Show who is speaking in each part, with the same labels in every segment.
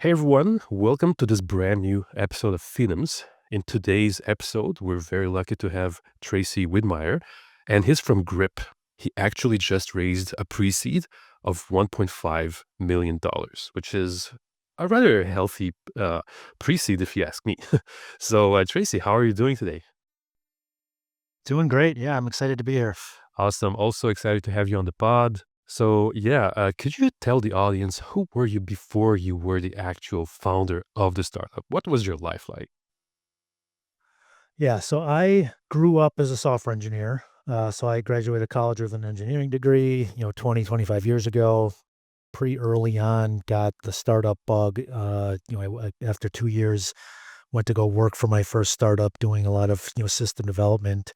Speaker 1: Hey everyone, welcome to this brand new episode of Fenoms. In today's episode, we're very lucky to have Tracey Wiedmeyer, and he's from Gripp. He actually just raised a pre-seed of $1.5 million, which is a rather healthy pre-seed if you ask me. So Tracey, how are you doing today?
Speaker 2: Doing great. Yeah, I'm excited to be here.
Speaker 1: Awesome. Also excited to have you on the pod. So could you tell the audience who were you before you were the actual founder of the startup? What was your life like?
Speaker 2: Yeah, so I grew up as a software engineer. So I graduated college with an engineering degree, 20, 25 years ago. Pretty early on, got the startup bug. After 2 years, went to go work for my first startup, doing a lot of system development.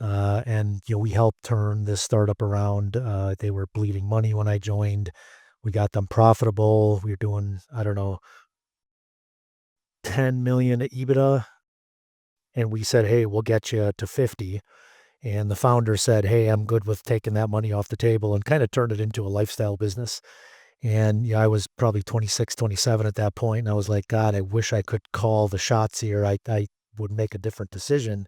Speaker 2: And we helped turn this startup around. They were bleeding money when I joined. We got them profitable. We were doing, I don't know, 10 million EBITDA, and we said, "Hey, we'll get you to 50." And the founder said, "Hey, I'm good with taking that money off the table," and kind of turned it into a lifestyle business. And I was probably 26, 27 at that point. And I was like, God, I wish I could call the shots here. I would make a different decision.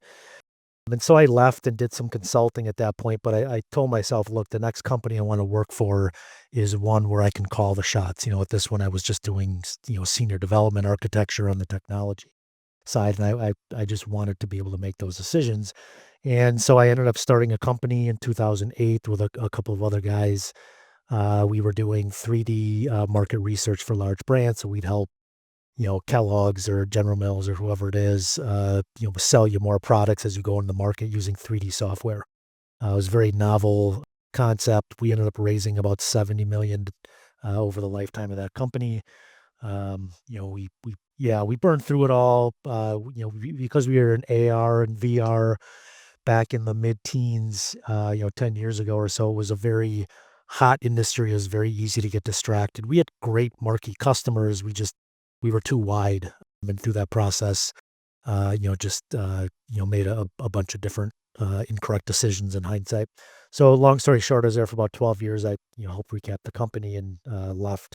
Speaker 2: And so I left and did some consulting at that point. But I told myself, look, the next company I want to work for is one where I can call the shots. At this one, I was just doing, senior development architecture on the technology side, and I just wanted to be able to make those decisions. And so I ended up starting a company in 2008 with a couple of other guys. We were doing 3D market research for large brands, so we'd help Kellogg's or General Mills or whoever it is, sell you more products as you go into the market using 3D software. It was a very novel concept. We ended up raising about 70 million over the lifetime of that company. We burned through it all, because we were in AR and VR back in the mid-teens, 10 years ago or so. It was a very hot industry. It was very easy to get distracted. We had great marquee customers. We were too wide. And through that process, made a bunch of different incorrect decisions in hindsight. So long story short, I was there for about 12 years. I, helped recap the company and left.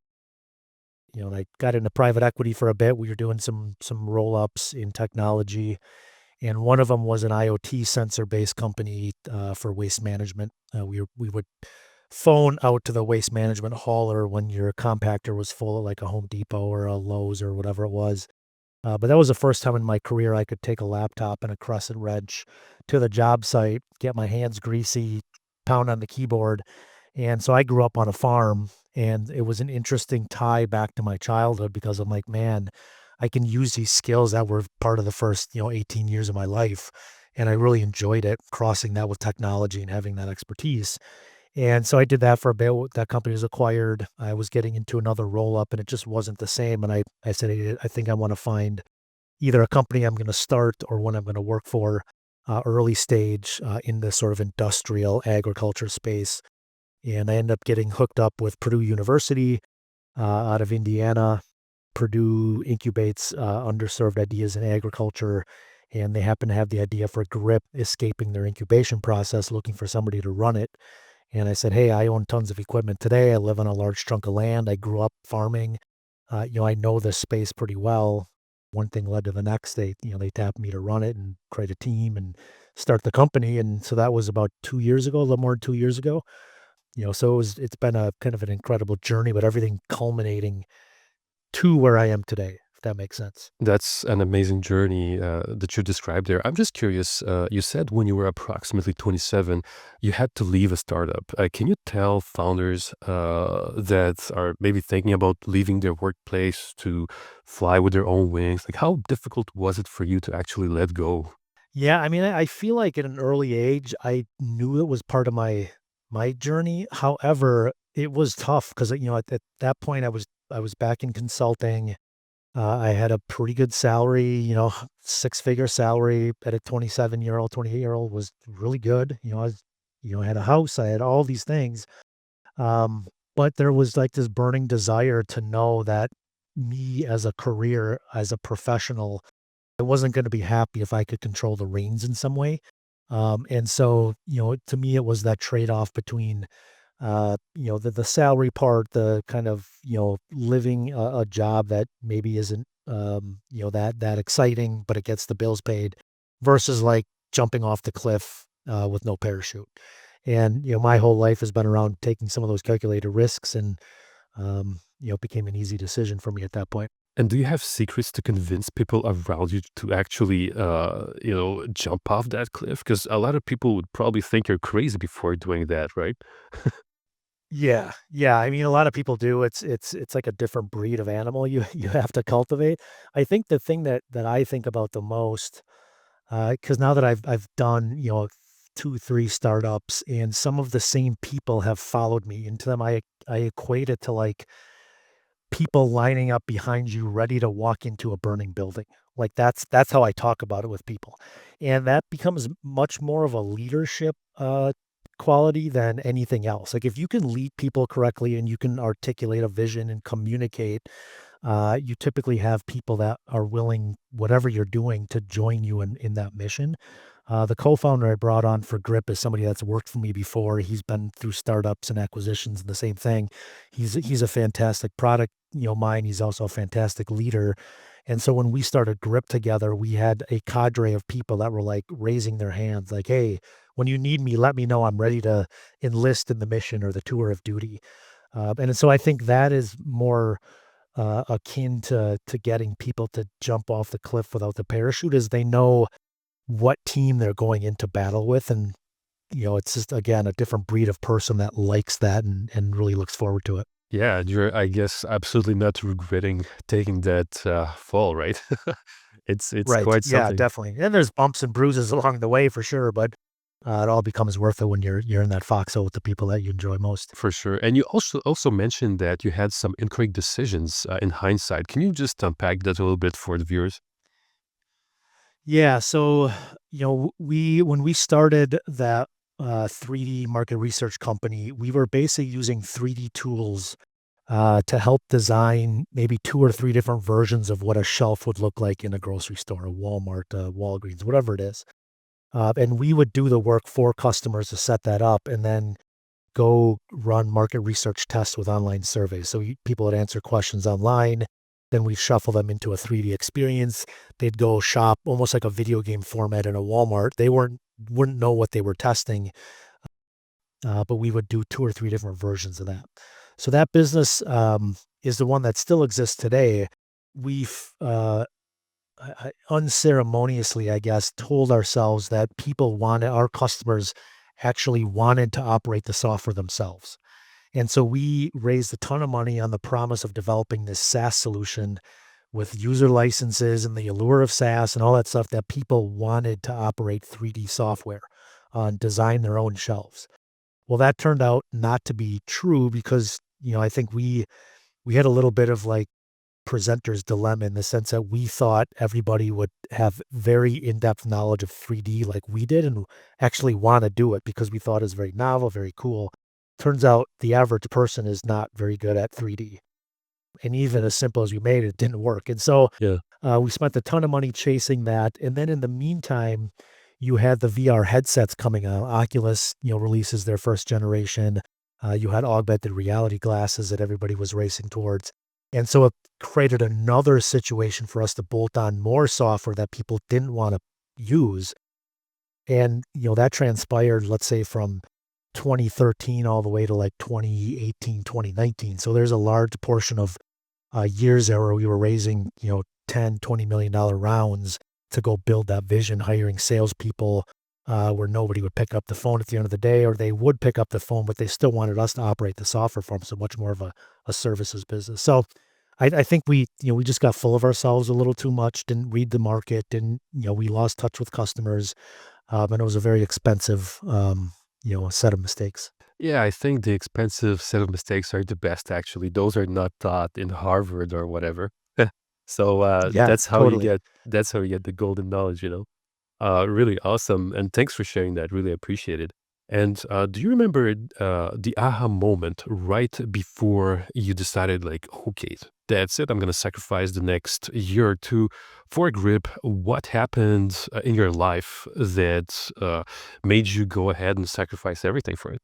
Speaker 2: And I got into private equity for a bit. We were doing some roll-ups in technology, and one of them was an IoT sensor-based company for waste management. We would phone out to the waste management hauler when your compactor was full at like a Home Depot or a Lowe's or whatever it was. But that was the first time in my career I could take a laptop and a crescent wrench to the job site, get my hands greasy, pound on the keyboard. And so I grew up on a farm, and it was an interesting tie back to my childhood because I'm like, man, I can use these skills that were part of the first, 18 years of my life. And I really enjoyed it, crossing that with technology and having that expertise. And so I did that for a bit. That company was acquired. I was getting into another roll up, and it just wasn't the same. And I said, "Hey, I think I want to find either a company I'm going to start or one I'm going to work for, early stage in this sort of industrial agriculture space." And I ended up getting hooked up with Purdue University out of Indiana. Purdue incubates underserved ideas in agriculture, and they happen to have the idea for Grip escaping their incubation process, looking for somebody to run it. And I said, "Hey, I own tons of equipment today. I live on a large chunk of land. I grew up farming. I know this space pretty well." One thing led to the next. They tapped me to run it and create a team and start the company. And so that was about 2 years ago, a little more than 2 years ago. So it's been a kind of an incredible journey, but everything culminating to where I am today, if that makes sense.
Speaker 1: That's an amazing journey that you described there. I'm just curious. You said when you were approximately 27, you had to leave a startup. Can you tell founders that are maybe thinking about leaving their workplace to fly with their own wings? Like, how difficult was it for you to actually let go?
Speaker 2: Yeah, I mean, I feel like at an early age, I knew it was part of my journey. However, it was tough because at that point I was back in consulting. I had a pretty good salary, six-figure salary at a 27-year-old, 28-year-old was really good. I had a house, I had all these things. Um, but there was like this burning desire to know that me as a career, as a professional, I wasn't gonna be happy if I could control the reins in some way. And so, to me, it was that trade-off between, The salary part, the kind of, living a job that maybe isn't, that exciting, but it gets the bills paid versus like jumping off the cliff, with no parachute. And, my whole life has been around taking some of those calculated risks and, it became an easy decision for me at that point.
Speaker 1: And do you have secrets to convince people around you to actually, jump off that cliff? Because a lot of people would probably think you're crazy before doing that, right?
Speaker 2: Yeah, yeah. I mean, a lot of people do. It's like a different breed of animal you you have to cultivate. I think the thing that I think about the most, because now that I've done, 2, 3 startups, and some of the same people have followed me into them, I equate it to like people lining up behind you ready to walk into a burning building. Like that's how I talk about it with people. And that becomes much more of a leadership quality than anything else. Like if you can lead people correctly and you can articulate a vision and communicate, you typically have people that are willing, whatever you're doing, to join you in that mission. The co-founder I brought on for Grip is somebody that's worked for me before. He's been through startups and acquisitions and the same thing. He's a fantastic product, mind. He's also a fantastic leader. And so when we started Grip together, we had a cadre of people that were like raising their hands, like, "Hey, when you need me, let me know. I'm ready to enlist in the mission or the tour of duty." And so I think that is more akin to getting people to jump off the cliff without the parachute, is they know what team they're going into battle with, and, it's just, again, a different breed of person that likes that and really looks forward to it.
Speaker 1: Yeah, you're, I guess, absolutely not regretting taking that fall, right? It's
Speaker 2: Right,
Speaker 1: quite
Speaker 2: yeah,
Speaker 1: something.
Speaker 2: definitely, and there's bumps and bruises along the way for sure, but, it all becomes worth it when you're in that foxhole with the people that you enjoy most.
Speaker 1: For sure. And you also mentioned that you had some incorrect decisions in hindsight. Can you just unpack that a little bit for the viewers?
Speaker 2: Yeah, so, we when we started that, 3D market research company, we were basically using 3D tools, to help design maybe 2 or 3 different versions of what a shelf would look like in a grocery store, a Walmart, Walgreens, whatever it is. And we would do the work for customers to set that up and then go run market research tests with online surveys. So people would answer questions online, then we shuffle them into a 3D experience. They'd go shop almost like a video game format in a Walmart. They wouldn't know what they were testing, but we would do 2 or 3 different versions of that. So that business is the one that still exists today. We've unceremoniously, I guess, told ourselves that our customers actually wanted to operate the software themselves. And so we raised a ton of money on the promise of developing this SaaS solution with user licenses and the allure of SaaS and all that stuff, that people wanted to operate 3D software, design their own shelves. Well, that turned out not to be true because, I think we had a little bit of like presenter's dilemma in the sense that we thought everybody would have very in-depth knowledge of 3D like we did and actually want to do it because we thought it was very novel, very cool. Turns out the average person is not very good at 3D. And even as simple as we made it, didn't work. And so
Speaker 1: Yeah.
Speaker 2: we spent a ton of money chasing that. And then in the meantime, you had the VR headsets coming out. Oculus, releases their first generation. You had augmented reality glasses that everybody was racing towards. And so it created another situation for us to bolt on more software that people didn't want to use. And, that transpired, let's say, from 2013 all the way to like 2018, 2019. So there's a large portion of years there where we were raising, 10, $20 million rounds to go build that vision, hiring salespeople, where nobody would pick up the phone at the end of the day, or they would pick up the phone, but they still wanted us to operate the software for them. So much more of a services business. So I think we just got full of ourselves a little too much, didn't read the market, didn't, we lost touch with customers. And it was a very expensive, set of mistakes.
Speaker 1: Yeah, I think the expensive set of mistakes are the best, actually. Those are not taught in Harvard or whatever. So
Speaker 2: Yeah, totally.
Speaker 1: that's how you get the golden knowledge, you know? Really awesome, and thanks for sharing that. Really appreciate it. And do you remember the aha moment right before you decided, like, okay, that's it. I'm gonna sacrifice the next year or two for Grip. What happened in your life that made you go ahead and sacrifice everything for it?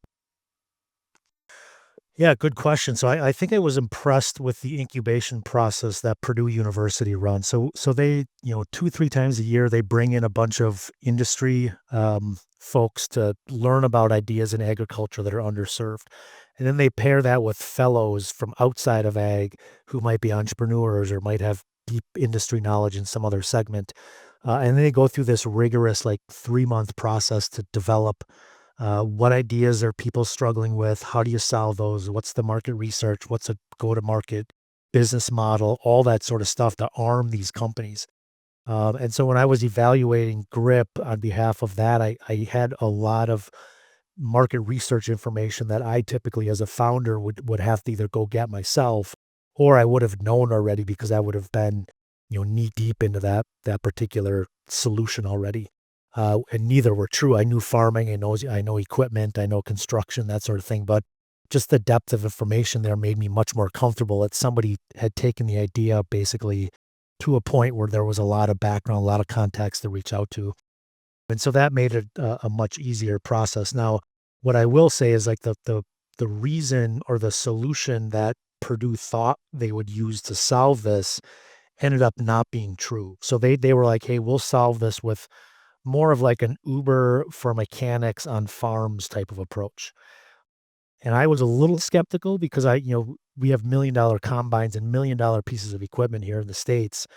Speaker 2: Yeah, good question. So I think I was impressed with the incubation process that Purdue University runs. So they, 2, 3 times a year, they bring in a bunch of industry folks to learn about ideas in agriculture that are underserved. And then they pair that with fellows from outside of ag who might be entrepreneurs or might have deep industry knowledge in some other segment. And they go through this rigorous, like 3-month process to develop what ideas are people struggling with? How do you solve those? What's the market research? What's a go to market business model? All that sort of stuff to arm these companies. And so when I was evaluating Grip on behalf of that, I had a lot of market research information that I typically, as a founder, would have to either go get myself, or I would have known already because I would have been, knee deep into that particular solution already. And neither were true. I knew farming, I know equipment, I know construction, that sort of thing. But just the depth of information there made me much more comfortable that somebody had taken the idea basically to a point where there was a lot of background, a lot of context to reach out to. And so that made it a much easier process. Now, what I will say is like the reason or the solution that Purdue thought they would use to solve this ended up not being true. So they were like, "Hey, we'll solve this with more of like an Uber for mechanics on farms type of approach." And I was a little skeptical because we have $1,000,000 combines and $1,000,000 pieces of equipment here in the States.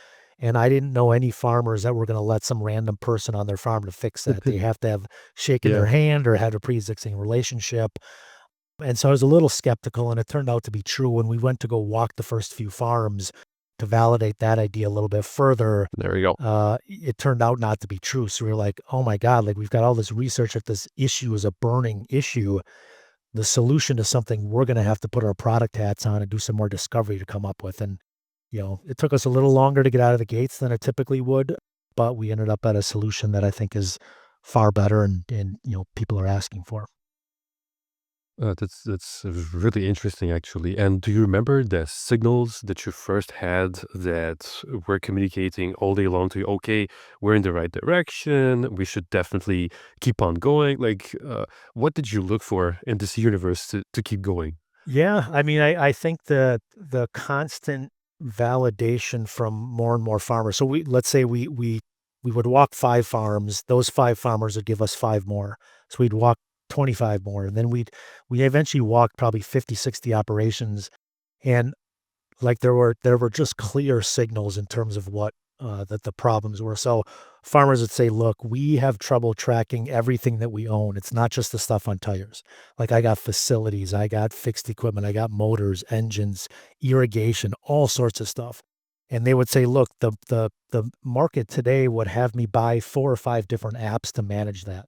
Speaker 2: And I didn't know any farmers that were going to let some random person on their farm to fix that. They have to have shaken their
Speaker 1: Yeah.
Speaker 2: hand or had a pre-existing relationship. And so I was a little skeptical, and it turned out to be true. When we went to go walk the first few farms to validate that idea a little bit further,
Speaker 1: There you go.
Speaker 2: it turned out not to be true. So we were like, oh my God, like we've got all this research that this issue is a burning issue. The solution to something we're going to have to put our product hats on and do some more discovery to come up with. And, it took us a little longer to get out of the gates than it typically would, but we ended up at a solution that I think is far better and people are asking for.
Speaker 1: That's really interesting, actually. And do you remember the signals that you first had that were communicating all day long to you? Okay, we're in the right direction. We should definitely keep on going. Like, what did you look for in this universe to keep going?
Speaker 2: Yeah, I mean, I think the constant validation from more and more farmers. So let's say we would walk 5 farms. Those 5 farmers would give us 5 more. So we'd walk 25 more, and then we eventually walked probably 50, 60 operations, and like, there were just clear signals in terms of what, that the problems were. So, farmers would say, "Look, we have trouble tracking everything that we own. It's not just the stuff on tires. Like, I got facilities, I got fixed equipment, I got motors, engines, irrigation, all sorts of stuff." And they would say, "Look, the market today would have me buy 4 or 5 different apps to manage that."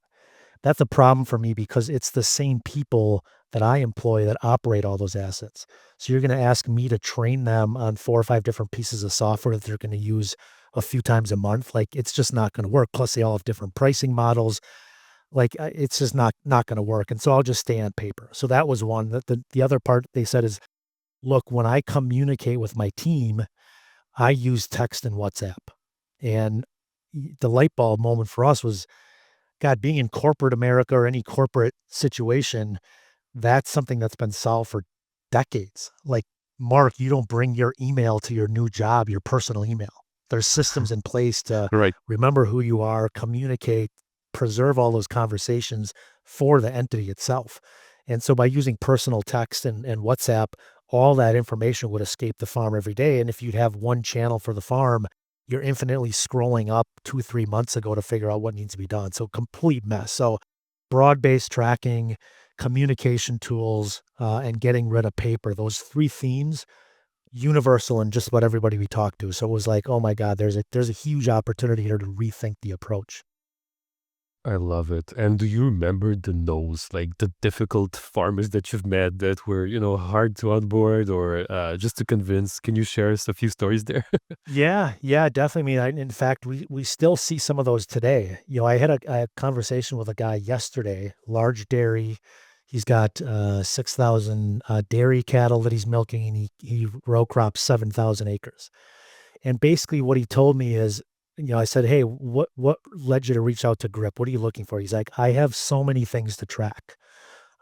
Speaker 2: That's a problem for me because it's the same people that I employ that operate all those assets. So you're gonna ask me to train them on 4 or 5 different pieces of software that they're gonna use a few times a month, like, it's just not gonna work. Plus, they all have different pricing models. Like, it's just not gonna work, and so I'll just stay on paper. So that was one. The other part they said is, "Look, when I communicate with my team, I use text and WhatsApp." And the light bulb moment for us was, God, being in corporate America or any corporate situation, that's something that's been solved for decades. Like, Mark, you don't bring your email to your new job, your personal email. There's systems in place to
Speaker 1: Right.
Speaker 2: remember who you are, communicate, preserve all those conversations for the entity itself. And so by using personal text and WhatsApp, all that information would escape the farm every day. And if you'd have one channel for the farm, you're infinitely scrolling up 2, 3 months ago to figure out what needs to be done. So complete mess. So broad-based tracking, communication tools, and getting rid of paper. Those 3 themes, universal in just about everybody we talk to. So it was like, "Oh my god, there's a huge opportunity here to rethink the approach."
Speaker 1: I love it. And do you remember the no's, like the difficult farmers that you've met that were, hard to onboard or just to convince? Can you share us a few stories there?
Speaker 2: Yeah, yeah, definitely. I mean, in fact, we still see some of those today. I had a conversation with a guy yesterday, large dairy. He's got 6,000 dairy cattle that he's milking, and he row crops 7,000 acres. And basically, what he told me is, I said, "Hey, what led you to reach out to Grip? What are you looking for?" He's like, "I have so many things to track.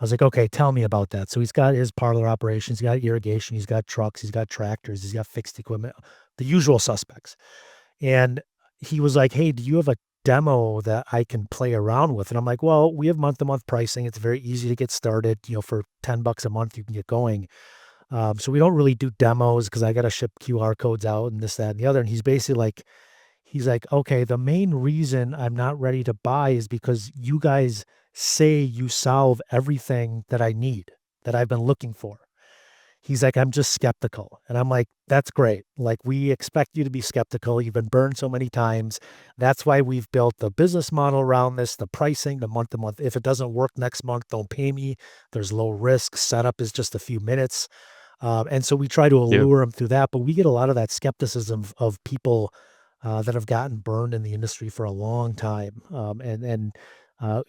Speaker 2: I was like, "Okay, tell me about that." So he's got his parlor operations, he's got irrigation, he's got trucks, he's got tractors, he's got fixed equipment, the usual suspects. And he was like, "Hey, do you have a demo that I can play around with?" And I'm like, "Well, we have month-to-month pricing. It's very easy to get started. For $10 a month, you can get going. So we don't really do demos because I got to ship QR codes out and this, that, and the other." And he's basically like, "Okay, the main reason I'm not ready to buy is because you guys say you solve everything that I need, that I've been looking for." He's like, "I'm just skeptical." And I'm like, "That's great. Like, we expect you to be skeptical. You've been burned so many times. That's why we've built the business model around this, the pricing, the month to month. If it doesn't work next month, don't pay me. There's low risk. Setup is just a few minutes." And so we try to
Speaker 1: Yeah.
Speaker 2: allure them through that. But we get a lot of that skepticism of people that have gotten burned in the industry for a long time. And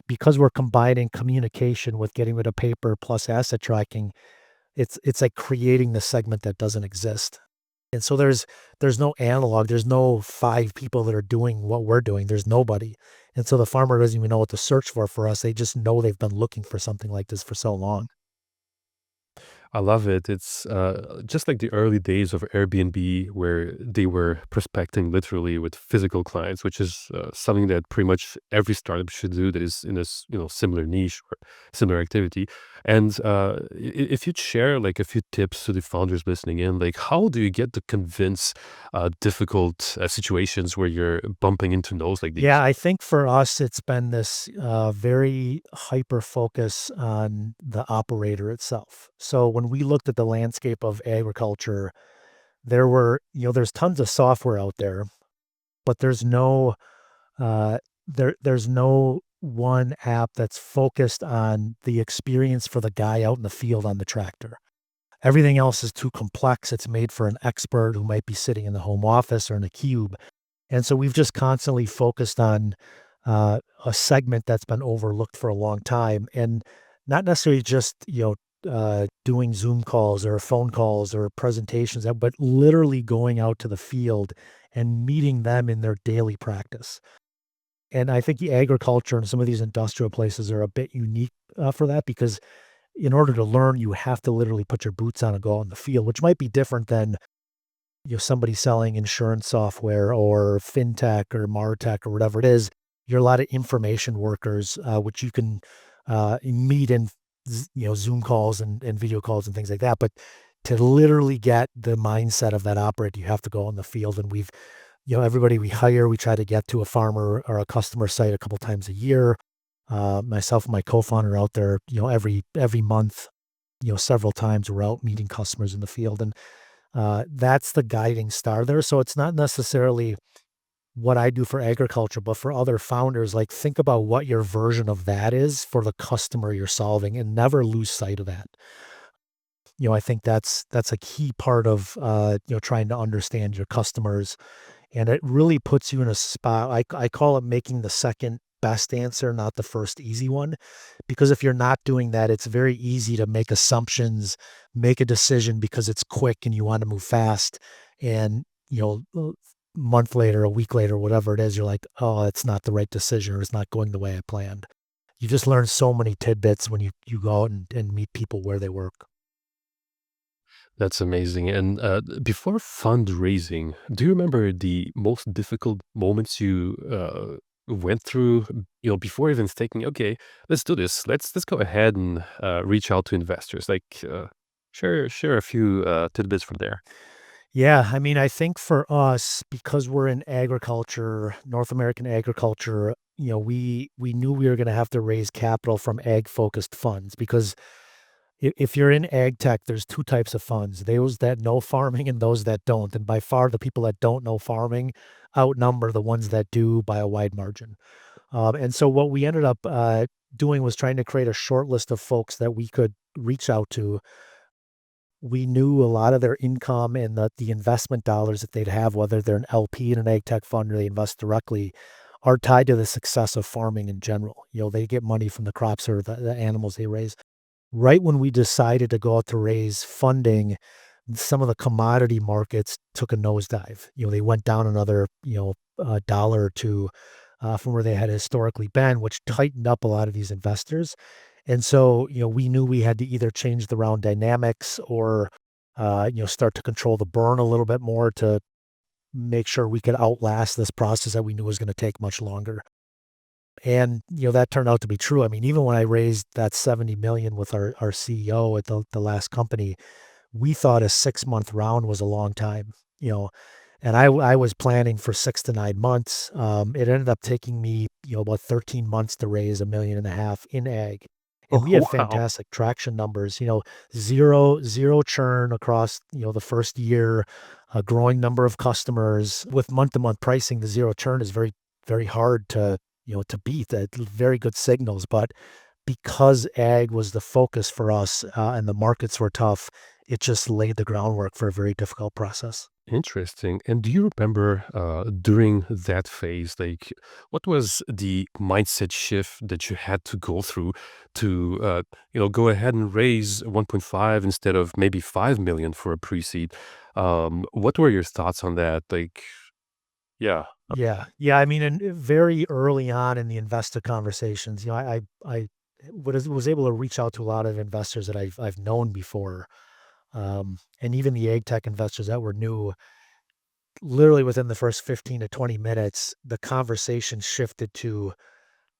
Speaker 2: because we're combining communication with getting rid of paper plus asset tracking, it's like creating the segment that doesn't exist. And so there's no analog, there's no 5 people that are doing what we're doing, there's nobody. And so the farmer doesn't even know what to search for us, they just know they've been looking for something like this for so long.
Speaker 1: I love it. It's just like the early days of Airbnb, where they were prospecting literally with physical clients, which is something that pretty much every startup should do that is in this similar niche or similar activity. And if you'd share like a few tips to the founders listening in, like how do you get to convince difficult situations where you're bumping into no's like
Speaker 2: Yeah,
Speaker 1: these?
Speaker 2: I think for us, it's been this very hyper focus on the operator itself. So when we looked at the landscape of agriculture, there's tons of software out there, but there's no one app that's focused on the experience for the guy out in the field on the tractor. Everything else is too complex. It's made for an expert who might be sitting in the home office or in a cube. And so we've just constantly focused on a segment that's been overlooked for a long time, and not necessarily just doing Zoom calls or phone calls or presentations, but literally going out to the field and meeting them in their daily practice. And I think the agriculture and some of these industrial places are a bit unique for that because in order to learn, you have to literally put your boots on and go out in the field, which might be different than somebody selling insurance software or fintech or martech or whatever it is. You're a lot of information workers, which you can meet in Zoom calls and video calls and things like that. But to literally get the mindset of that operator, you have to go on the field. And everybody we hire, we try to get to a farmer or a customer site a couple times a year. Myself and my co-founder are out there, every month, several times we're out meeting customers in the field. And that's the guiding star there. So it's not necessarily what I do for agriculture, but for other founders, like think about what your version of that is for the customer you're solving and never lose sight of that. I think that's a key part of trying to understand your customers, and it really puts you in a spot. I call it making the second best answer, not the first easy one, because if you're not doing that, it's very easy to make assumptions, make a decision because it's quick and you want to move fast, and month later, a week later, whatever it is, you're like, oh, it's not the right decision or it's not going the way I planned. You just learn so many tidbits when you go out and meet people where they work.
Speaker 1: That's amazing. And before fundraising, do you remember the most difficult moments you went through? Before even thinking, okay, let's do this. Let's go ahead and reach out to investors. Like, share a few tidbits from there.
Speaker 2: Yeah, I mean, I think for us, because we're in agriculture, North American agriculture, we knew we were going to have to raise capital from ag-focused funds because if you're in ag tech, there's two types of funds: those that know farming and those that don't. And by far, the people that don't know farming outnumber the ones that do by a wide margin. And so what we ended up doing was trying to create a short list of folks that we could reach out to. We knew a lot of their income and the investment dollars that they'd have, whether they're an LP in an ag tech fund or they invest directly, are tied to the success of farming in general. They get money from the crops or the animals they raise. Right when we decided to go out to raise funding, some of the commodity markets took a nosedive. They went down another, dollar or two from where they had historically been, which tightened up a lot of these investors. And so, we knew we had to either change the round dynamics or, start to control the burn a little bit more to make sure we could outlast this process that we knew was going to take much longer. And, that turned out to be true. I mean, even when I raised that 70 million with our CEO at the last company, we thought a 6-month round was a long time, and I was planning for 6 to 9 months. It ended up taking me, about 13 months to raise 1.5 million in ag. And we had
Speaker 1: Oh, wow.
Speaker 2: fantastic traction numbers, zero churn across, the first year, a growing number of customers. With month-to-month pricing, the zero churn is very, very hard to beat. Very good signals. But because ag was the focus for us, and the markets were tough, it just laid the groundwork for a very difficult process.
Speaker 1: Interesting. And do you remember during that phase, like what was the mindset shift that you had to go through to, go ahead and raise 1.5 instead of maybe 5 million for a pre-seed? What were your thoughts on that? Like, yeah.
Speaker 2: Yeah. Yeah, I mean, and very early on in the investor conversations, I was able to reach out to a lot of investors that I've known before, and even the AgTech investors that were new. Literally within the first 15 to 20 minutes, the conversation shifted to,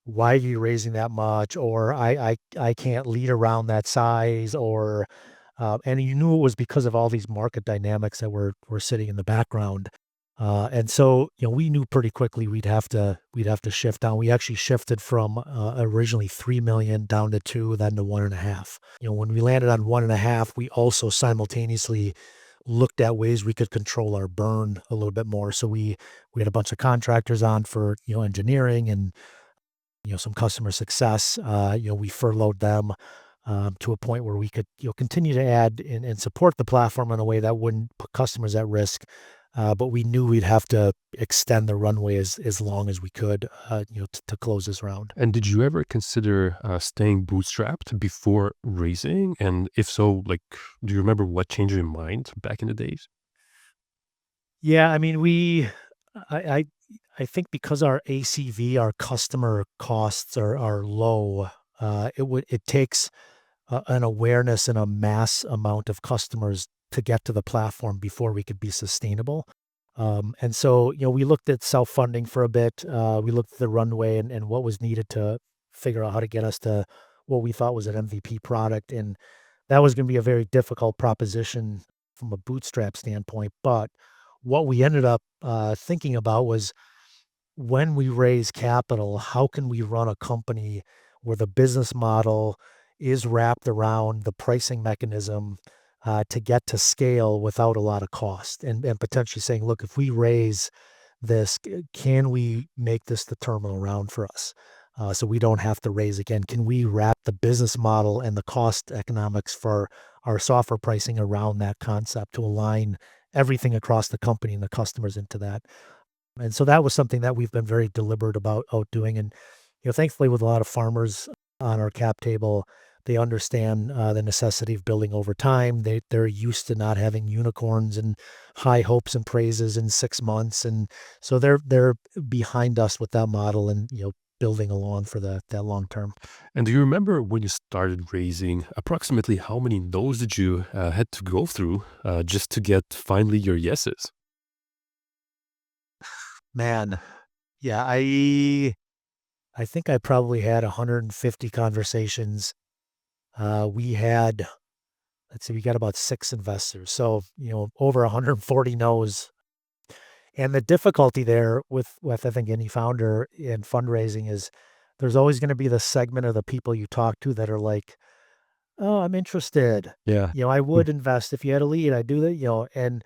Speaker 2: "Why are you raising that much?" Or, I can't lead around that size," or, and you knew it was because of all these market dynamics that were sitting in the background. And so, we knew pretty quickly we'd have to shift down. We actually shifted from, originally 3 million down to 2, then to 1.5. When we landed on 1.5, we also simultaneously looked at ways we could control our burn a little bit more. So we had a bunch of contractors on for, engineering and, some customer success. We furloughed them, to a point where we could, continue to add and support the platform in a way that wouldn't put customers at risk. But we knew we'd have to extend the runway as long as we could, to close this round.
Speaker 1: And did you ever consider staying bootstrapped before raising? And if so, like, do you remember what changed your mind back in the days?
Speaker 2: Yeah, I mean, I, I, I think because our ACV, our customer costs are low, it takes an awareness and a mass amount of customers to get to the platform before we could be sustainable. And so, we looked at self-funding for a bit. We looked at the runway and what was needed to figure out how to get us to what we thought was an MVP product. And that was going to be a very difficult proposition from a bootstrap standpoint. But what we ended up thinking about was, when we raise capital, how can we run a company where the business model is wrapped around the pricing mechanism, to get to scale without a lot of cost, and potentially saying, look, if we raise this, can we make this the terminal round for us? So we don't have to raise again. Can we wrap the business model and the cost economics for our software pricing around that concept to align everything across the company and the customers into that? And so that was something that we've been very deliberate about out doing. And, thankfully, with a lot of farmers on our cap table, they understand the necessity of building over time. They're used to not having unicorns and high hopes and praises in 6 months, and so they're behind us with that model and, building along for that long term.
Speaker 1: And do you remember when you started raising, approximately how many no's did you had to go through just to get finally your yeses?
Speaker 2: Man, yeah, I think I probably had 150 conversations. We had, let's see, we got about 6 investors. So, over 140 no's. And the difficulty there with I think any founder in fundraising is there's always going to be the segment of the people you talk to that are like, "Oh, I'm interested.
Speaker 1: Yeah.
Speaker 2: I
Speaker 1: Mm.
Speaker 2: would invest if you had a lead. I do that, and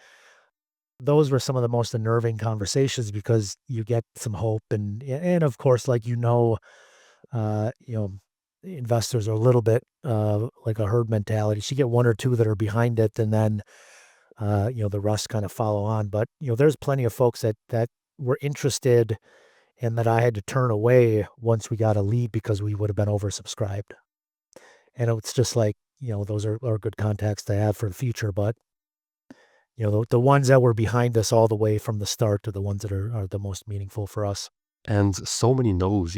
Speaker 2: those were some of the most unnerving conversations because you get some hope and of course, like, uh, you know, investors are a little bit like a herd mentality. So you get one or two that are behind it, and then the rest kind of follow on. But there's plenty of folks that were interested and that I had to turn away once we got a lead because we would have been oversubscribed. And it's just like, those are good contacts to have for the future. But the ones that were behind us all the way from the start are the ones that are the most meaningful for us.
Speaker 1: And so many no's,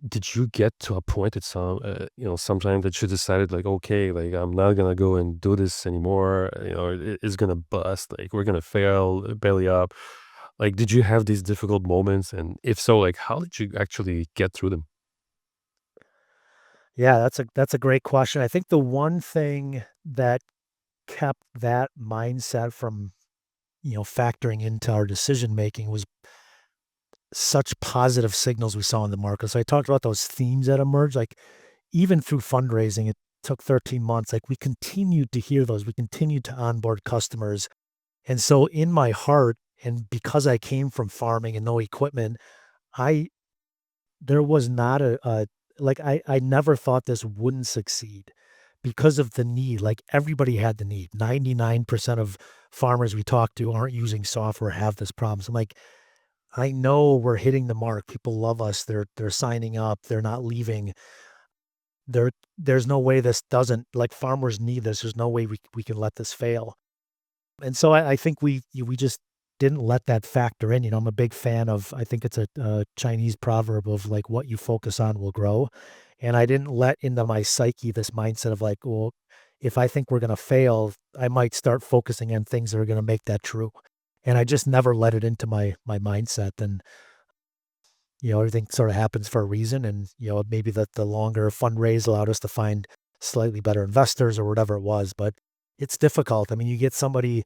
Speaker 1: did you get to a point at sometime that you decided like, okay, like I'm not gonna go and do this anymore, it's gonna bust, like we're gonna fail, belly up. Like, did you have these difficult moments? And if so, like, how did you actually get through them?
Speaker 2: Yeah, that's a great question. I think the one thing that kept that mindset from, factoring into our decision making was such positive signals we saw in the market. So I talked about those themes that emerged, like even through fundraising, it took 13 months. Like we continued to hear those, we continued to onboard customers. And so in my heart, and because I came from farming and no equipment, I there was not a like I never thought this wouldn't succeed because of the need. Like everybody had the need. 99% of farmers we talk to aren't using software, have this problem. So I'm like, I know we're hitting the mark. People love us. They're signing up. They're not leaving. There's no way this doesn't, like, farmers need this. There's no way we can let this fail. And so I think we just didn't let that factor in. I'm a big fan of, I think it's a Chinese proverb of like what you focus on will grow. And I didn't let into my psyche this mindset of like, well, if I think we're going to fail, I might start focusing on things that are going to make that true. And I just never let it into my mindset. And everything sort of happens for a reason. And maybe that the longer fundraise allowed us to find slightly better investors or whatever it was. But it's difficult. I mean, you get somebody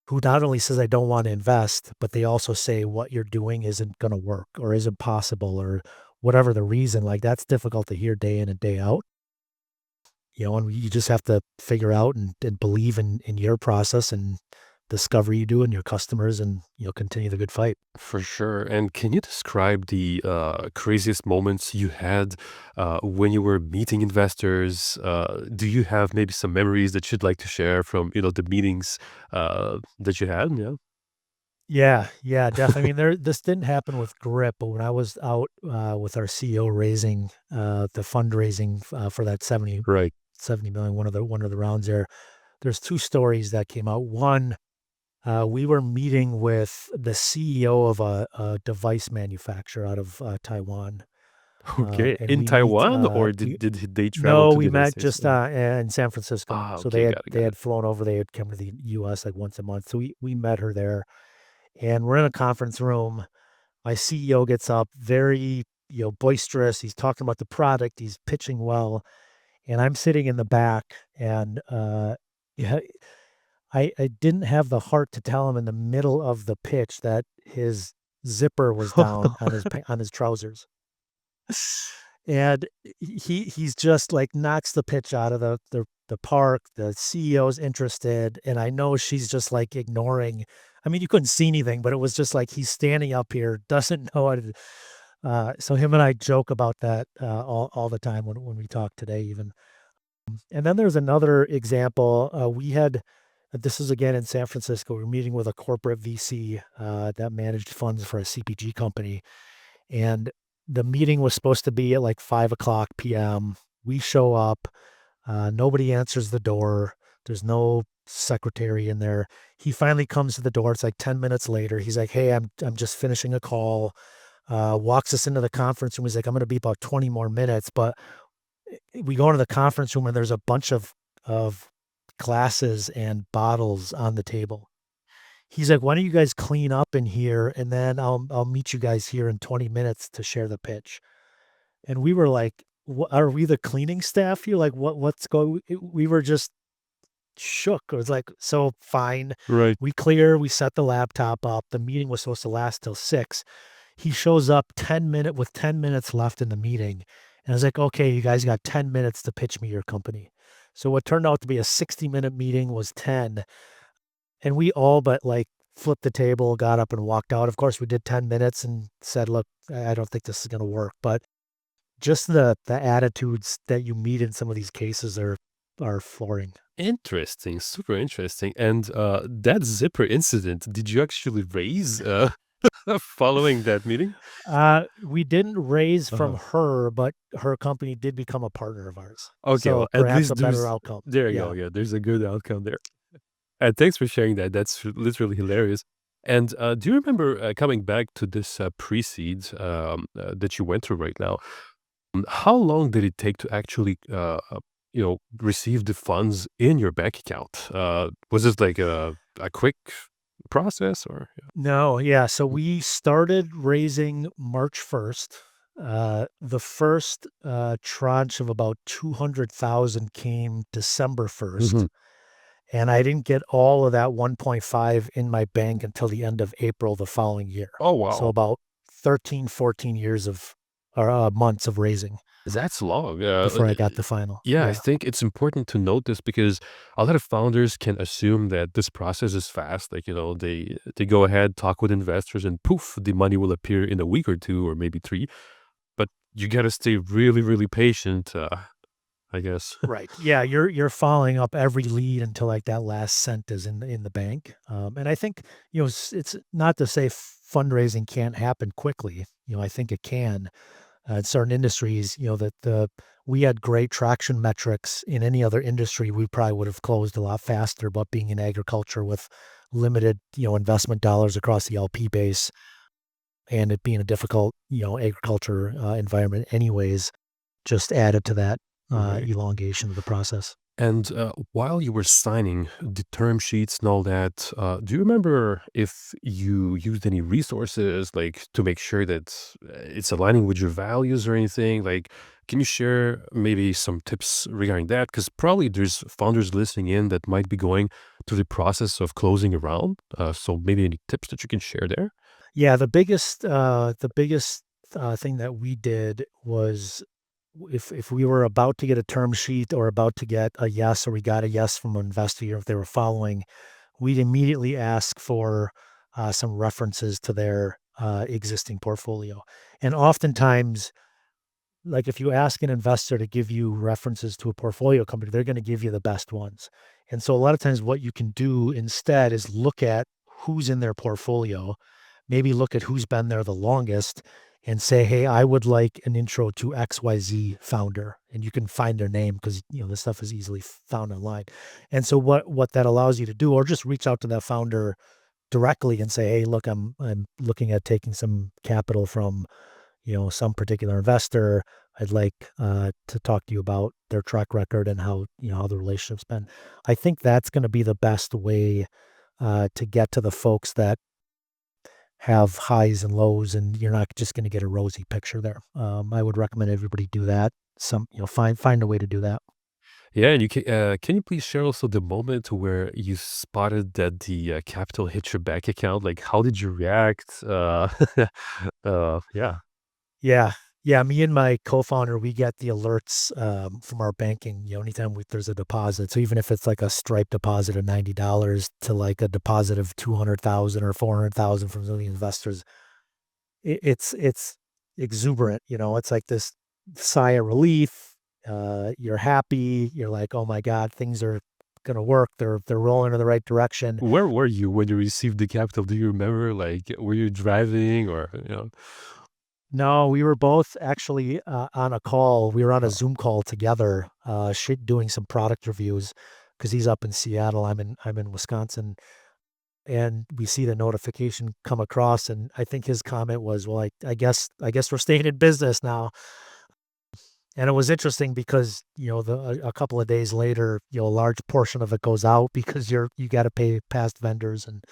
Speaker 2: who not only says, I don't want to invest, but they also say what you're doing isn't going to work or isn't possible or whatever the reason. Like that's difficult to hear day in and day out. And you just have to figure out and believe in your process and discover you do and your customers and continue the good fight.
Speaker 1: For sure. And can you describe the craziest moments you had when you were meeting investors? Do you have maybe some memories that you'd like to share from the meetings that you had? Yeah.
Speaker 2: Yeah, yeah, definitely. I mean, this didn't happen with Grip, but when I was out with our CEO raising the fundraising for that
Speaker 1: Right.
Speaker 2: 70 million, one of the rounds there, there's two stories that came out. One, we were meeting with the CEO of a device manufacturer out of Taiwan,
Speaker 1: Okay.
Speaker 2: and
Speaker 1: In
Speaker 2: we meet.
Speaker 1: Taiwan, or
Speaker 2: We
Speaker 1: did they travel
Speaker 2: No,
Speaker 1: to the
Speaker 2: we
Speaker 1: United
Speaker 2: met
Speaker 1: States?
Speaker 2: just in San Francisco.
Speaker 1: Ah,
Speaker 2: So
Speaker 1: okay. Got it.
Speaker 2: they
Speaker 1: Got it.
Speaker 2: had flown over. They had come to the U.S. like once a month. So we met her there, and we're in a conference room. My CEO gets up, very boisterous. He's talking about the product. He's pitching well, and I'm sitting in the back, and yeah, I didn't have the heart to tell him in the middle of the pitch that his zipper was down on his trousers. And he's just like knocks the pitch out of the park. The CEO's interested, and I know she's just like ignoring. I mean, you couldn't see anything, but it was just like he's standing up here, doesn't know it. So him and I joke about that all the time when we talk today, even. And then there's another example. We had this is again in San Francisco. We're meeting with a corporate VC that managed funds for a CPG company, and the meeting was supposed to be at like 5 o'clock p.m. We show up. Nobody answers the door. There's no secretary in there. He finally comes to the door. It's like 10 minutes later. He's like, hey, I'm just finishing a call. Walks us into the conference room. He's like, I'm going to be about 20 more minutes. But we go into the conference room and there's a bunch of glasses and bottles on the table. He's like, why don't you guys clean up in here and then I'll meet you guys here in 20 minutes to share the pitch. And we were like, are we the cleaning staff here? Like what's going, we were just shook. It was like, so fine.
Speaker 1: Right.
Speaker 2: We clear, we set the laptop up. The meeting was supposed to last till 6. He shows up 10 minutes left in the meeting. And I was like, okay, you guys got 10 minutes to pitch me your company. So what turned out to be a 60-minute meeting was 10. And we all but like flipped the table, got up and walked out. Of course, we did 10 minutes and said, look, I don't think this is going to work. But just the attitudes that you meet in some of these cases are flooring.
Speaker 1: Interesting. Super interesting. And that zipper incident, did you actually raise following that meeting?
Speaker 2: We didn't raise from
Speaker 1: Uh-huh.
Speaker 2: her, but her company did become a partner of ours.
Speaker 1: Okay,
Speaker 2: So
Speaker 1: well, at
Speaker 2: perhaps a
Speaker 1: least
Speaker 2: better
Speaker 1: there's
Speaker 2: outcome.
Speaker 1: there you go.
Speaker 2: Yeah.
Speaker 1: Yeah, there's a good outcome there. And thanks for sharing that. That's literally hilarious. And do you remember coming back to this pre-seed that you went through right now? How long did it take to actually, receive the funds in your bank account? Was this like a quick process or?
Speaker 2: No, yeah, so we started raising March 1st. The first, tranche of about 200,000 came December 1st,
Speaker 1: Mhm.
Speaker 2: and I didn't get all of that 1.5 in my bank until the end of April the following year.
Speaker 1: Oh,
Speaker 2: So
Speaker 1: wow.
Speaker 2: about 13, 14 years of or, months of raising
Speaker 1: That's long.
Speaker 2: before I got the final.
Speaker 1: Yeah, I
Speaker 2: Yeah.
Speaker 1: think it's important to note this because a lot of founders can assume that this process is fast. Like, they go ahead, talk with investors, and poof, the money will appear in a week or two or maybe three. But you got to stay really, really patient, I guess.
Speaker 2: Right. Yeah, you're following up every lead until, like, that last cent is in the bank, and I think, it's not to say fundraising can't happen quickly. I think it can. In certain industries, that the we had great traction metrics. In any other industry, we probably would have closed a lot faster, but being in agriculture with limited, investment dollars across the LP base and it being a difficult, agriculture, environment anyways, just added to that,
Speaker 1: Right.
Speaker 2: elongation of the process.
Speaker 1: And while you were signing the term sheets and all that, do you remember if you used any resources like to make sure that it's aligning with your values or anything? Like, can you share maybe some tips regarding that? Because probably there's founders listening in that might be going through the process of closing a round. So maybe any tips that you can share there?
Speaker 2: Yeah, the biggest, thing that we did was if we were about to get a term sheet or about to get a yes, or we got a yes from an investor, if they were following, we'd immediately ask for, some references to their, existing portfolio. And oftentimes, like, if you ask an investor to give you references to a portfolio company, they're gonna give you the best ones. And so a lot of times what you can do instead is look at who's in their portfolio, maybe look at who's been there the longest and say, "Hey, I would like an intro to XYZ founder." And you can find their name because, this stuff is easily found online. And so what that allows you to do, or just reach out to that founder directly and say, "Hey, look, I'm looking at taking some capital from, some particular investor. I'd like, to talk to you about their track record and how the relationship's been." I think that's gonna be the best way, to get to the folks that have highs and lows, and you're not just gonna get a rosy picture there. I would recommend everybody do that. Find a way to do that.
Speaker 1: Yeah, and can you please share also the moment where you spotted that the capital hit your bank account? Like, how did you react? Yeah.
Speaker 2: Yeah. Yeah, me and my co-founder, we get the alerts, from our banking, anytime there's a deposit. So even if it's like a Stripe deposit of $90 to like a deposit of 200,000 or 400,000 from some of the investors, it's exuberant. It's like this sigh of relief. You're happy. You're like, oh my God, things are gonna work. They're rolling in the right direction.
Speaker 1: Where were you when you received the capital? Do you remember? Like, were you driving or?
Speaker 2: No, we were both actually, on a call. We were on a
Speaker 1: Oh,
Speaker 2: Zoom call together, doing some product reviews because he's up in Seattle. I'm in Wisconsin, and we see the notification come across, and I think his comment was, "Well, I guess we're staying in business now." And it was interesting because, a couple of days later, a large portion of it goes out because you got to pay past vendors and,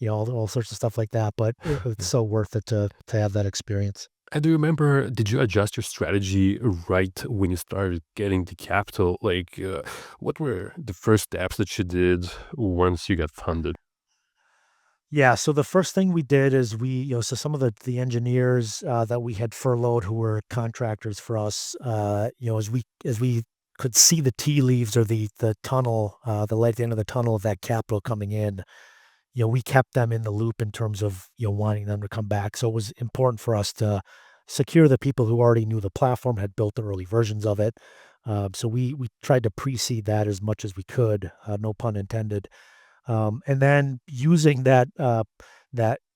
Speaker 2: all sorts of stuff like that. But it's
Speaker 1: yeah.
Speaker 2: so worth it to have that experience.
Speaker 1: And do you remember, did you adjust your strategy right when you started getting the capital? Like, what were the first steps that you did once you got funded?
Speaker 2: Yeah, so the first thing we did is so some of the engineers, that we had furloughed who were contractors for us, as we could see the tea leaves or the tunnel, the light at the end of the tunnel of that capital coming in, we kept them in the loop in terms of, wanting them to come back. So it was important for us to secure the people who already knew the platform, had built the early versions of it. So we tried to precede that as much as we could, no pun intended. And then using that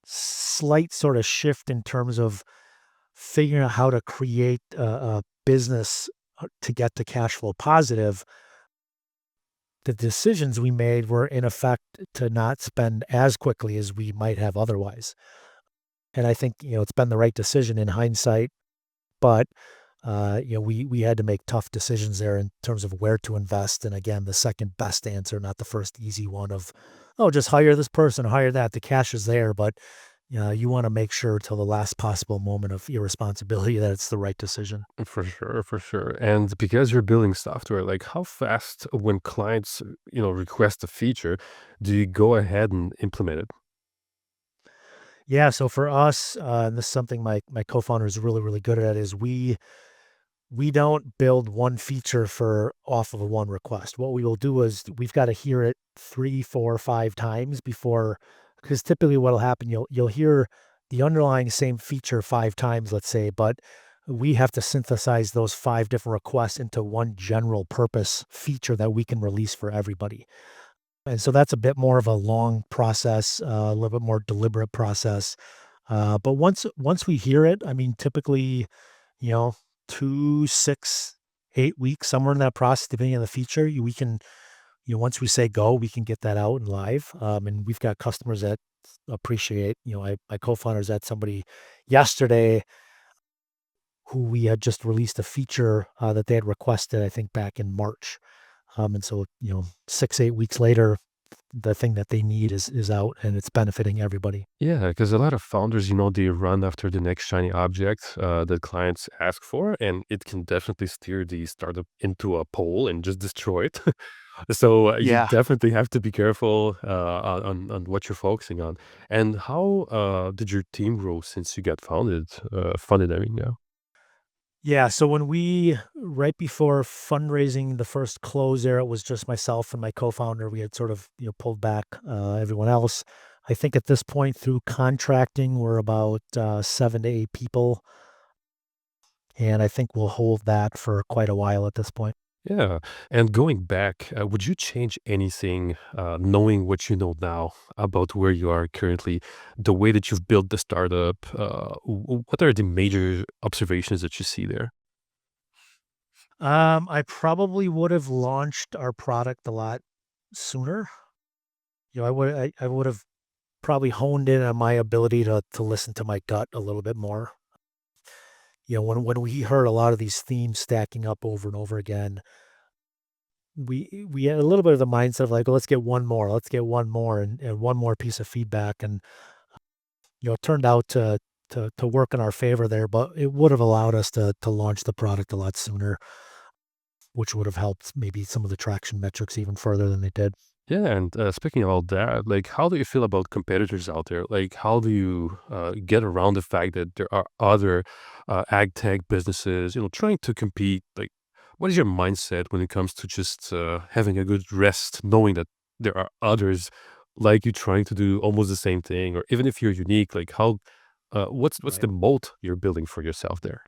Speaker 2: slight sort of shift in terms of figuring out how to create a business, to get to cash flow positive, the decisions we made were in effect to not spend as quickly as we might have otherwise. And I think, it's been the right decision in hindsight, but we had to make tough decisions there in terms of where to invest. And again, the second best answer, not the first easy one of, oh, just hire this person, hire that. The cash is there, but you want to make sure till the last possible moment of irresponsibility that it's the right decision.
Speaker 1: For sure, for sure. And because you're building software, like how fast when clients, request a feature, do you go ahead and implement it?
Speaker 2: Yeah, so for us, and this is something my co-founder is really, really good at, is we don't build one feature for off of a one request. What we will do is we've got to hear it 3, 4, 5 times before, because typically what'll happen, you'll hear the underlying same feature 5 times, let's say, but we have to synthesize those 5 different requests into one general purpose feature that we can release for everybody. And so that's a bit more of a long process, a little bit more deliberate process. But once we hear it, I mean, typically, you know, 2, 6, 8 weeks, somewhere in that process, depending on the feature, we can, once we say go, we can get that out and live. And we've got customers that appreciate, my co-founders had somebody yesterday who we had just released a feature that they had requested, I think back in March. And so, 6, 8 weeks later, the thing that they need is out and it's benefiting everybody.
Speaker 1: Yeah, because a lot of founders, they run after the next shiny object that clients ask for, and it can definitely steer the startup into a pole and just destroy it. So you
Speaker 2: Yeah.
Speaker 1: definitely have to be careful on what you're focusing on. And how did your team grow since you got funded? I mean, yeah.
Speaker 2: Yeah, so right before fundraising, the first close there, it was just myself and my co-founder. We had sort of, pulled back everyone else. I think at this point through contracting, we're about 7 to 8 people, and I think we'll hold that for quite a while at this point.
Speaker 1: Yeah. And going back, would you change anything, knowing what you know now about where you are currently, the way that you've built the startup? What are the major observations that you see there?
Speaker 2: I probably would have launched our product a lot sooner. I would have probably honed in on my ability to listen to my gut a little bit more. When we heard a lot of these themes stacking up over and over again, we had a little bit of the mindset of like, "Well, let's get one more and one more piece of feedback." And, it turned out to work in our favor there, but it would have allowed us to launch the product a lot sooner, which would have helped maybe some of the traction metrics even further than they did.
Speaker 1: Yeah, and speaking about that, like, how do you feel about competitors out there? Like, how do you get around the fact that there are other ag tech businesses, trying to compete? Like, what is your mindset when it comes to just having a good rest, knowing that there are others like you trying to do almost the same thing, or even if you're unique, like what's
Speaker 2: Right.
Speaker 1: the moat you're building for yourself there?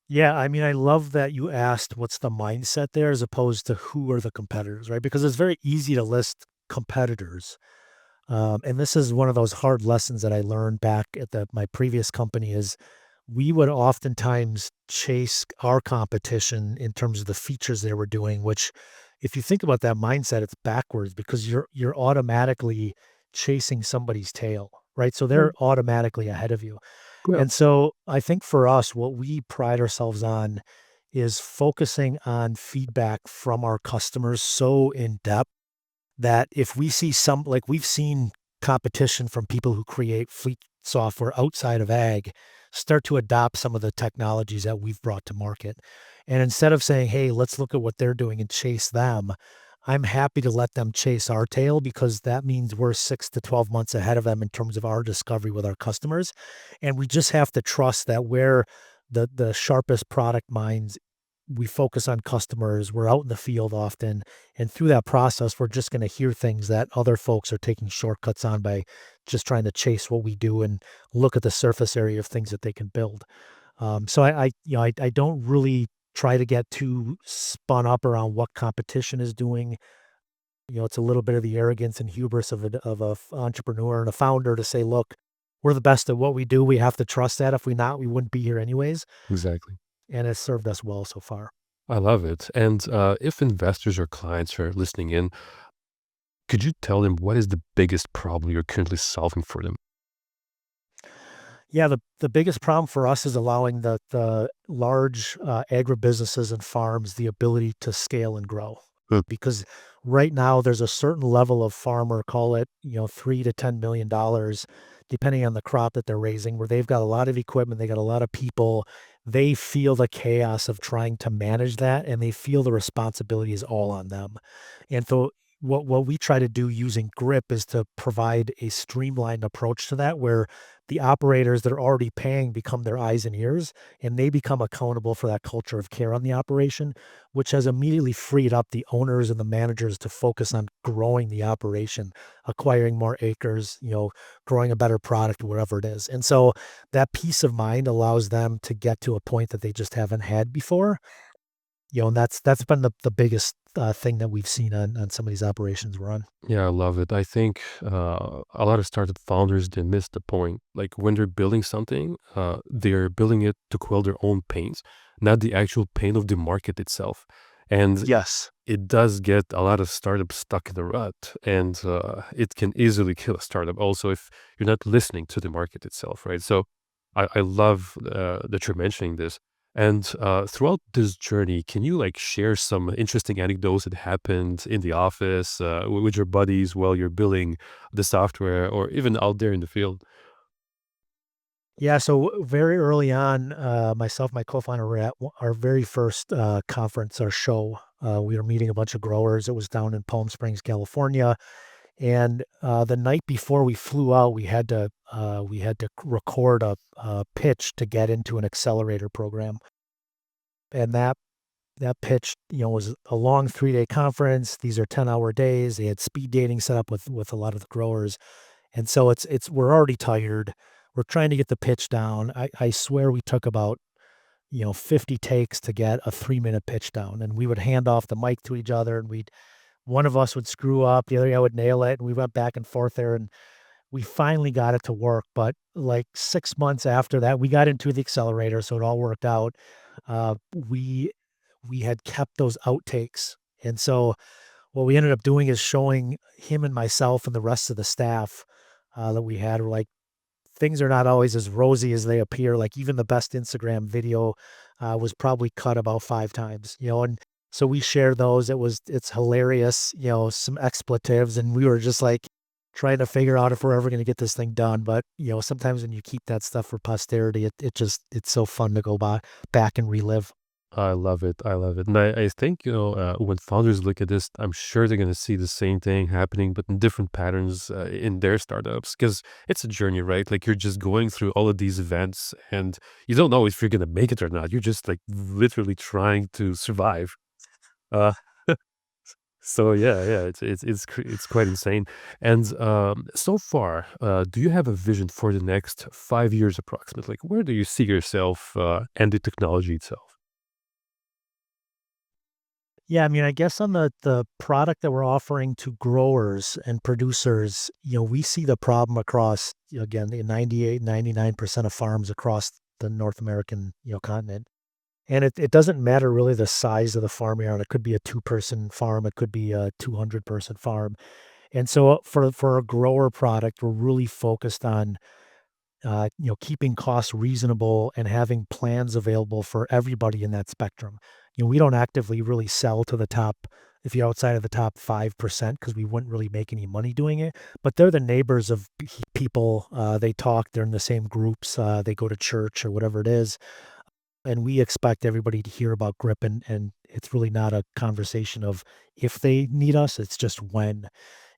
Speaker 2: Yeah, I mean, I love that you asked what's the mindset there as opposed to who are the competitors, right? Because it's very easy to list competitors. And this is one of those hard lessons that I learned back at my previous company is we would oftentimes chase our competition in terms of the features they were doing, which if you think about that mindset, it's backwards because you're automatically chasing somebody's tail, right? So
Speaker 1: Yeah.
Speaker 2: they're automatically ahead of you.
Speaker 1: Yeah.
Speaker 2: And so I think for us, what we pride ourselves on is focusing on feedback from our customers so in depth that if we see like we've seen competition from people who create fleet software outside of ag start to adopt some of the technologies that we've brought to market. And instead of saying, hey, let's look at what they're doing and chase them, I'm happy to let them chase our tail because that means we're 6 to 12 months ahead of them in terms of our discovery with our customers. And we just have to trust that we're the sharpest product minds. We focus on customers. We're out in the field often. And through that process, we're just going to hear things that other folks are taking shortcuts on by just trying to chase what we do and look at the surface area of things that they can build. So I don't really try to get too spun up around what competition is doing. It's a little bit of the arrogance and hubris of a entrepreneur and a founder to say, look, we're the best at what we do. We have to trust that. If we not, we wouldn't be here anyways.
Speaker 1: Exactly.
Speaker 2: And it's served us well so far.
Speaker 1: I love it. And if investors or clients are listening in, could you tell them what is the biggest problem you're currently solving for them?
Speaker 2: Yeah, the biggest problem for us is allowing the large, agribusinesses and farms the ability to scale and grow.
Speaker 1: Hmm.
Speaker 2: Because right now there's a certain level of farmer, call it, 3 to $10 million, depending on the crop that they're raising, where they've got a lot of equipment, they got a lot of people. They feel the chaos of trying to manage that, and they feel the responsibility is all on them. And so what we try to do using Grip is to provide a streamlined approach to that, where the operators that are already paying become their eyes and ears, and they become accountable for that culture of care on the operation, which has immediately freed up the owners and the managers to focus on growing the operation, acquiring more acres, growing a better product, wherever it is. And so that peace of mind allows them to get to a point that they just haven't had before. And that's been the biggest thing that we've seen on some of these operations we're on.
Speaker 1: Yeah, I love it. I think a lot of startup founders, they miss the point. Like when they're building something, they're building it to quell their own pains, not the actual pain of the market itself. And
Speaker 2: Yes.
Speaker 1: it does get a lot of startups stuck in the rut, and it can easily kill a startup also if you're not listening to the market itself, right? So I love that you're mentioning this. And throughout this journey, can you like share some interesting anecdotes that happened in the office with your buddies while you're building the software, or even out there in the field?
Speaker 2: Yeah, so very early on, myself, my co-founder were at our very first conference, our show. We were meeting a bunch of growers. It was down in Palm Springs, California, and the night before we flew out, we had to record a pitch to get into an accelerator program, and that pitch, was a long 3-day conference. These are 10-hour days. They had speed dating set up with a lot of the growers, and so it's we're already tired. We're trying to get the pitch down. I swear we took about, 50 takes to get a 3-minute pitch down, and we would hand off the mic to each other, and one of us would screw up, the other guy would nail it, and we went back and forth there, and we finally got it to work. But like 6 months after that, we got into the accelerator, so it all worked out. We had kept those outtakes, and so what we ended up doing is showing him and myself and the rest of the staff, that we had, were like, things are not always as rosy as they appear. Like, even the best Instagram video, was probably cut about 5 times, and so we share those. It's hilarious, some expletives, and we were just, like, trying to figure out if we're ever gonna get this thing done. But, sometimes when you keep that stuff for posterity, it's so fun to go back and relive.
Speaker 1: I love it. I love it. And I think, when founders look at this, I'm sure they're going to see the same thing happening, but in different patterns in their startups, because it's a journey, right? Like you're just going through all of these events and you don't know if you're going to make it or not. You're just like literally trying to survive. Uh, so yeah, it's quite insane. And so far, do you have a vision for the next 5 years approximately? Like where do you see yourself and the technology itself?
Speaker 2: Yeah, I mean, I guess on the product that we're offering to growers and producers, we see the problem across, again, the 98, 99% of farms across the North American, continent. And it doesn't matter really the size of the farm you're on. It could be a 2-person farm, it could be a 200-person farm. And so for a grower product, we're really focused on keeping costs reasonable and having plans available for everybody in that spectrum. We don't actively really sell to the top, if you're outside of the top 5%, because we wouldn't really make any money doing it. But they're the neighbors of people. They talk, they're in the same groups, they go to church or whatever it is. And we expect everybody to hear about Grip, and it's really not a conversation of if they need us, it's just when.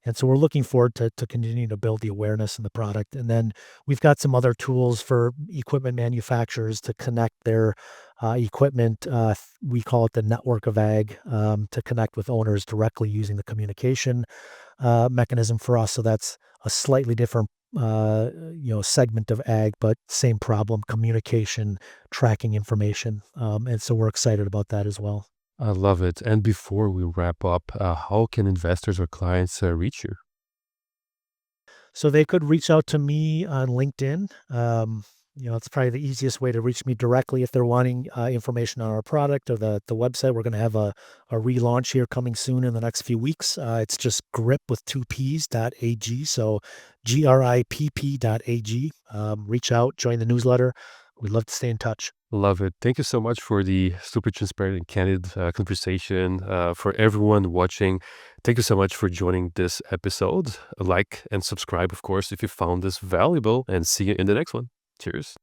Speaker 2: And so we're looking forward to continuing to build the awareness in the product. And then we've got some other tools for equipment manufacturers to connect their equipment. We call it the network of ag, to connect with owners directly using the communication mechanism for us. So that's a slightly different segment of ag, but same problem: communication, tracking information. And so we're excited about that as well.
Speaker 1: I love it. And before we wrap up, how can investors or clients reach you?
Speaker 2: So they could reach out to me on LinkedIn. It's probably the easiest way to reach me directly if they're wanting information on our product or the website. We're going to have a relaunch here coming soon in the next few weeks. It's just grip with two P's.ag. So GRIPP.ag. Reach out, join the newsletter. We'd love to stay in touch.
Speaker 1: Love it. Thank you so much for the super transparent and candid conversation. For everyone watching, thank you so much for joining this episode. Like and subscribe, of course, if you found this valuable, and see you in the next one. Cheers.